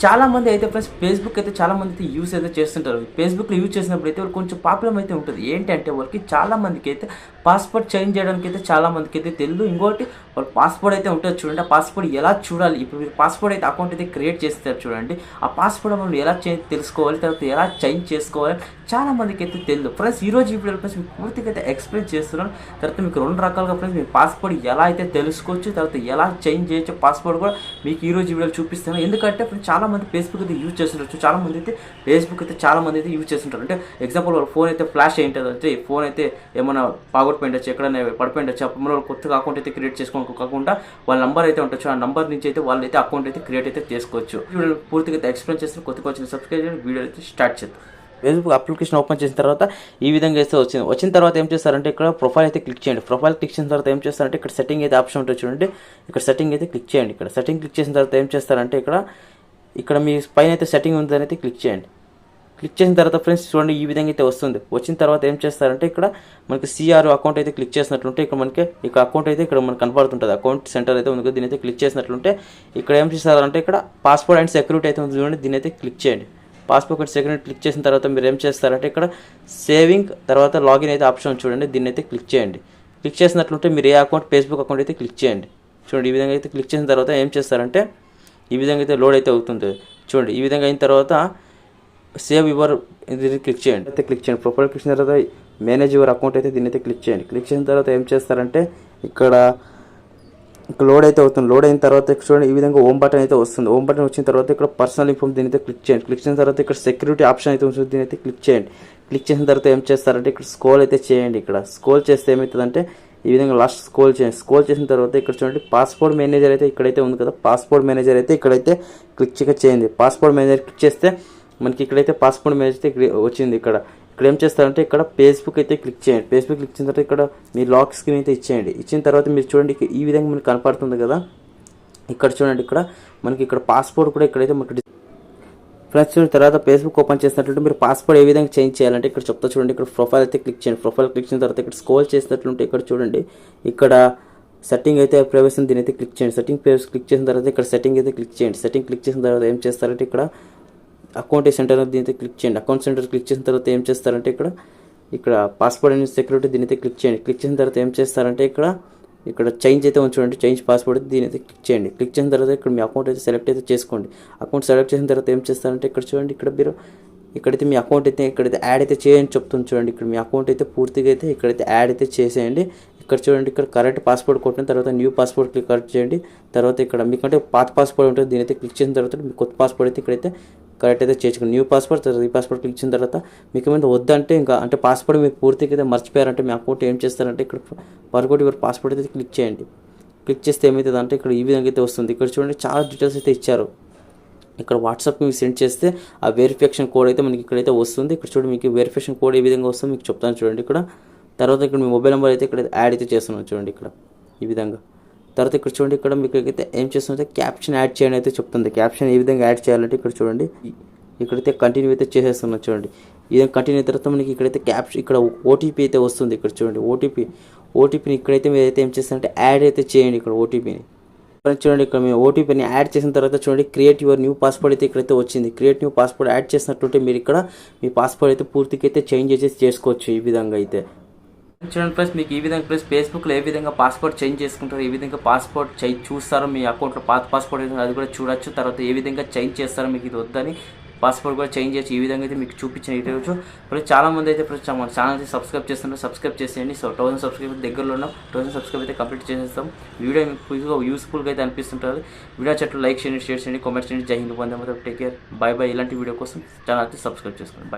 చాలా మంది అయితే ఫ్రెండ్స్ ఫేస్‌బుక్ అయితే చాలా మంది అయితే యూజ్ అయితే చేస్తుంటారు. ఫేస్‌బుక్‌లో యూజ్ చేసినప్పుడు అయితే వాళ్ళు కొంచెం ప్రాబ్లమ్ అయితే ఉంటది. ఏంటంటే వాళ్ళకి చాలా మందికైతే పాస్‌వర్డ్ చేంజ్ చేయడానికైతే చాలా మందికైతే తెలీదు. ఇంకోటి వాళ్ళ పాస్‌వర్డ్ అయితే ఉంటది చూడండి. ఆ పాస్‌వర్డ్ ఎలా చూడాలి? ఇప్పుడు మీరు పాస్‌వర్డ్ అయితే అకౌంట్ అయితే క్రియేట్ చేస్తారు చూడండి. ఆ పాస్‌వర్డ్ మనం ఎలా తెలుసుకోవాలి? తర్వాత ఎలా చేంజ్ చేసుకోవాలి? చాలా మందికైతే తెలీదు. ఫ్రెండ్స్ ఈరోజు ఈ వీడియోలో ఫ్రెండ్స్ మీకు పూర్తిగా అయితే ఎక్స్‌ప్లెయిన్ చేస్తున్నాను. తర్వాత మీకు 2 రకాలుగా ఫ్రెండ్స్ మీ పాస్‌వర్డ్ ఎలా అయితే తెలుసుకోవచ్చు? తర్వాత ఎలా చేంజ్ చేయొచ్చు పాస్‌వర్డ్ కూడా మీకు ఈరోజు ఈ వీడియోలో చూపిస్తాను. ఎందుకంటే ఫ్రెండ్స్ చాలా మంది ఫేస్‌బుక్ అయితే యూజ్ చేస్తుంటారు. చాలా మంది అయితే ఫేస్‌బుక్ అయితే చాలా మంది అయితే యూజ్ చేస్తుంటారు. అంటే ఎగ్జాంపుల్ వాళ్ళ ఫోన్ అయితే ఫ్లాష్ అయ్యి ఉంటదంటే ఫోన్ అయితే ఏమన్నా పోయిండొచ్చు, ఎక్కడైనా పడిపోయిండొచ్చు. అప్పుడు వాళ్ళు కొత్తగా అకౌంట్ అయితే క్రియేట్ చేసుకోకుండా వాళ్ళ నంబర్ అయితే ఉండొచ్చు. ఆ నంబర్ నుంచి అయితే వాళ్ళు అయితే అకౌంట్ అయితే క్రియేట్ అయితే చేసుకోవచ్చు. వీడియో పూర్తిగా అయితే ఎక్స్‌ప్లెయిన్ చేస్తాను. కొత్తగా వచ్చిన సబ్స్క్రైబ్ చేయండి. వీడియో అయితే స్టార్ట్ చేద్దాం. ఫేస్‌బుక్ అప్లికేషన్ ఓపెన్ చేసిన తర్వాత ఈ విధంగా అయితే వచ్చింది. వచ్చిన తర్వాత ఏం చేస్తారంటే ఇక్కడ ప్రొఫైల్ అయితే క్లిక్ చేయండి. ప్రొఫైల్ క్లిక్ చేసిన తర్వాత ఏం చేస్తారంటే ఇక్కడ సెట్టింగ్ అయితే ఆప్షన్ ఉంటుంది చూడండి. ఇక్కడ సెట్టింగ్ అయితే క్లిక్ చేయండి. ఇక్కడ సెట్టింగ్ క్లిక్ చేసిన తర్వాత ఏం చేస్తారంటే ఇక్కడ మీ పైన అయితే సెట్టింగ్ ఉందని అయితే క్లిక్ చేయండి. క్లిక్ చేసిన తర్వాత ఫ్రెండ్స్ చూడండి ఈ విధంగా అయితే వస్తుంది. వచ్చిన తర్వాత ఏం చేస్తారంటే ఇక్కడ మనకి సిఆర్ అకౌంట్ అయితే క్లిక్ చేసినట్లుంటే ఇక్కడ అకౌంట్ అయితే ఇక్కడ మనకు కనపడుతుంటుంది. అకౌంట్ సెంటర్ అయితే ఉంది. దీని అయితే క్లిక్ చేసినట్లుంటే ఇక్కడ ఏం చేస్తారంటే ఇక్కడ పాస్వర్డ్ అండ్ సెక్యూరిటీ అయితే ఉంది చూడండి. దీని అయితే క్లిక్ చేయండి. పాస్బుక్ అండ్ సెక్యూరిటీ క్లిక్ చేసిన తర్వాత మీరు ఏం చేస్తారంటే ఇక్కడ సేవింగ్ తర్వాత లాగిన్ అయితే ఆప్షన్ చూడండి. దీన్ని అయితే క్లిక్ చేయండి. క్లిక్ చేసినట్లుంటే మీరు ఏ అకౌంట్ ఫేస్బుక్ అకౌంట్ అయితే క్లిక్ చేయండి. చూడండి ఈ విధంగా అయితే క్లిక్ చేసిన తర్వాత ఏం చేస్తారంటే ఈ విధంగా అయితే లోడ్ అయితే అవుతుంది. చూడండి ఈ విధంగా అయిన తర్వాత సేవ్ యువర్ ఇది క్లిక్ చేయండి. అయితే క్లిక్ చేయండి. ప్రొఫైల్ క్లిక్ చేసిన తర్వాత మేనేజ్ యువర్ అకౌంట్ అయితే దీన్ని అయితే క్లిక్ చేయండి. క్లిక్ చేసిన తర్వాత ఏం చేస్తారంటే ఇక్కడ లోడ్ అయితే అవుతుంది. లోడ్ అయిన తర్వాత చూడండి ఈ విధంగా హోమ్ బటన్ అయితే వస్తుంది. హోమ్ బటన్ వచ్చిన తర్వాత ఇక్కడ పర్సనల్ ఇన్ఫార్మ్ దీని అయితే క్లిక్ చేయండి. క్లిక్ చేసిన తర్వాత ఇక్కడ సెక్యూరిటీ ఆప్షన్ అయితే ఉంటుంది. దీని అయితే క్లిక్ చేయండి. క్లిక్ చేసిన తర్వాత ఏం చేస్తారంటే ఇక్కడ స్క్రోల్ అయితే చేయండి. ఇక్కడ స్క్రోల్ చేస్తే ఏమవుతుందంటే ఈ విధంగా లాస్ట్ స్క్రోల్ చేయండి. స్క్రోల్ చేసిన తర్వాత ఇక్కడ చూడండి పాస్పోర్ట్ మేనేజర్ అయితే ఇక్కడైతే ఉంది కదా. పాస్పోర్ట్ మేనేజర్ అయితే ఇక్కడైతే క్లిక్ చేయండి. పాస్పోర్ట్ మేనేజర్ క్లిక్ చేస్తే మనకి ఇక్కడైతే పాస్పోర్ట్ మేనేజర్ అయితే వచ్చింది. ఇక్కడ ఏం చేస్తారంటే ఇక్కడ ఫేస్బుక్ అయితే క్లిక్ చేయండి. ఫేస్బుక్ క్లిక్ చేసిన తర్వాత ఇక్కడ మీ లాక్ స్క్రీన్ అయితే ఇచ్చేయండి. ఇచ్చిన తర్వాత మీరు చూడండి ఈ విధంగా మనకి కనపడుతుంది కదా. ఇక్కడ చూడండి మనకి ఇక్కడ పాస్పోర్ట్ కూడా ఇక్కడైతే మనకి ఫ్రెండ్స్ చూడండి. తర్వాత ఫేస్బుక్ ఓపెన్ చేసినట్లుంటే మీరు పాస్పోర్ట్ ఏ విధంగా చేంజ్ చేయాలంటే ఇక్కడ చెప్తా చూడండి. ఇక్కడ ప్రొఫైల్ అయితే క్లిక్ చేయండి. ప్రొఫైల్ క్లిక్ చేసిన తర్వాత ఇక్కడ స్క్రోల్ చేసినట్లుంటే ఇక్కడ చూడండి ఇక్కడ సెట్టింగ్ అయితే ప్రైవసీ దీని అయితే క్లిక్ చేయండి. సెట్టింగ్ ప్రైవసీ క్లిక్ చేసిన తర్వాత ఇక్కడ సెట్టింగ్ అయితే క్లిక్ చేయండి. సెట్టింగ్ క్లిక్ చేసిన తర్వాత ఏం చేస్తారంటే ఇక్కడ అకౌంట్ సెంటర్ దీని అయితే క్లిక్ చేయండి. అకౌంట్ సెంటర్ క్లిక్ చేసిన తర్వాత ఏం చేస్తారంటే ఇక్కడ పాస్వర్డ్ అండ్ సెక్యూరిటీ దీని అయితే క్లిక్ చేయండి. క్లిక్ చేసిన తర్వాత ఏం చేస్తారంటే ఇక్కడ చేంజ్ అయితే ఉంచండి. చేంజ్ పాస్వర్డ్ దీని అయితే క్లిక్ చేయండి. క్లిక్ చేసిన తర్వాత ఇక్కడ మీ అకౌంట్ అయితే సెలెక్ట్ అయితే చేసుకోండి. అకౌంట్ సెలెక్ట్ చేసిన తర్వాత ఏం చేస్తారంటే ఇక్కడ చూడండి మీరు ఇక్కడైతే మీ అకౌంట్ అయితే ఇక్కడైతే యాడ్ అయితే చేయండి చెప్తుంది చూడండి. ఇక్కడ మీ అకౌంట్ అయితే పూర్తిగా అయితే ఇక్కడైతే యాడ్ అయితే చేసేయండి. ఇక్కడ చూడండి ఇక్కడ కరెక్ట్ పాస్వర్డ్ కొట్టిన తర్వాత న్యూ పాస్వర్డ్ క్లిక్ కరెక్ట్ చేయండి. తర్వాత ఇక్కడ మీకంటే పాత పాస్వర్డ్ ఉంటుంది. దీని అయితే క్లిక్ చేసిన తర్వాత మీ కొత్త పాస్వర్డ్ అయితే ఇక్కడైతే కరెక్ట్ అయితే చేసుకోండి. న్యూ పాస్వర్డ్ తర్వాత ఈ పాస్వర్డ్ క్లిక్ చేసిన తర్వాత మీకు ఏమైనా వద్దంటే ఇంకా అంటే పాస్వర్డ్ మీరు పూర్తిగా అయితే మర్చిపోయారంటే మీ అకౌంట్ ఏం చేస్తారంటే ఇక్కడ పరగొట్టి యువర్ పాస్వర్డ్ అయితే క్లిక్ చేయండి. క్లిక్ చేస్తే ఏమవుతుంది అంటే ఇక్కడ ఈ విధంగా అయితే వస్తుంది. ఇక్కడ చూడండి చాలా డీటెయిల్స్ అయితే ఇచ్చారు. ఇక్కడ వాట్సాప్కి మీకు సెండ్ చేస్తే ఆ వెరిఫికేషన్ కోడ్ అయితే మనకి ఇక్కడైతే వస్తుంది. ఇక్కడ చూడండి మీకు వెరిఫికేషన్ కోడ్ ఏ విధంగా వస్తుందో మీకు చెప్తాను చూడండి. తర్వాత ఇక్కడ మీ మొబైల్ నెంబర్ అయితే ఇక్కడ యాడ్ అయితే చేస్తున్నాను చూడండి ఇక్కడ ఈ విధంగా. తర్వాత ఇక్కడ చూడండి ఇక్కడ మీకు అయితే ఏం చేస్తుంటే క్యాప్షన్ యాడ్ చేయండి అయితే చెప్తుంది. క్యాప్షన్ ఏ విధంగా యాడ్ చేయాలంటే ఇక్కడ చూడండి ఇక్కడైతే కంటిన్యూ అయితే చేసేస్తున్నాం చూడండి. ఇదే కంటిన్యూ అయిన తర్వాత మనకి ఇక్కడైతే క్యాప్షన్ ఇక్కడ ఓటీపీ అయితే వస్తుంది. ఇక్కడ చూడండి ఓటీపీని ఇక్కడైతే మీరు అయితే ఏం చేస్తారంటే యాడ్ అయితే చేయండి. ఇక్కడ ఓటీపీని చూడండి. ఇక్కడ మీ ఓటీపీని యాడ్ చేసిన తర్వాత చూడండి క్రియేట్ యువర్ న్యూ పాస్వర్డ్ అయితే ఇక్కడైతే వచ్చింది. క్రియేట్ న్యూ పాస్వర్డ్ యాడ్ చేసినట్టుంటే మీరు ఇక్కడ మీ పాస్వర్డ్ అయితే పూర్తిగా అయితే చేంజ్ చేసి చేసుకోవచ్చు ఈ విధంగా అయితే. చూడండి ప్లస్ మీకు ఈ విధంగా ప్లస్ ఫేస్బుక్లో ఏ విధంగా పాస్వర్డ్ చేంజ్ చేసుకుంటారో ఏ విధంగా పాస్వర్డ్ చూస్తారో మీ అకౌంట్లో పాత పాస్వర్డ్ అయితే అది కూడా చూడొచ్చు. తర్వాత ఏ విధంగా చేంజ్ చేస్తారో మీకు ఇది వద్దని పాస్వర్డ్ కూడా చేంజ్ చేసి ఈ విధంగా అయితే మీకు చూపించిన ఈరోజు. ఇప్పుడు చాలామంది అయితే మన ఛానల్ అయితే సబ్స్క్రైబ్ చేస్తున్నారు. సబ్స్క్రైబ్ చేసేయండి. సో 1000 సబ్స్క్రైబర్ దగ్గరలో ఉన్నాం. 1000 సబ్స్క్రైబ్ అయితే కంప్లీట్ చేసేస్తాం. వీడియో మీకు యూస్ఫుల్గా అయితే అనిపిస్తుంటుంది. వీడియో చెట్లు లైక్ చేయండి, షేర్ చేయండి, కామెంట్ చేయండి. జై Hind, Vande Mataram, take care, by by. ఇలాంటి వీడియో కోసం ఛానల్ అయితే సబ్స్క్రైబ్ చేసుకోండి. బై.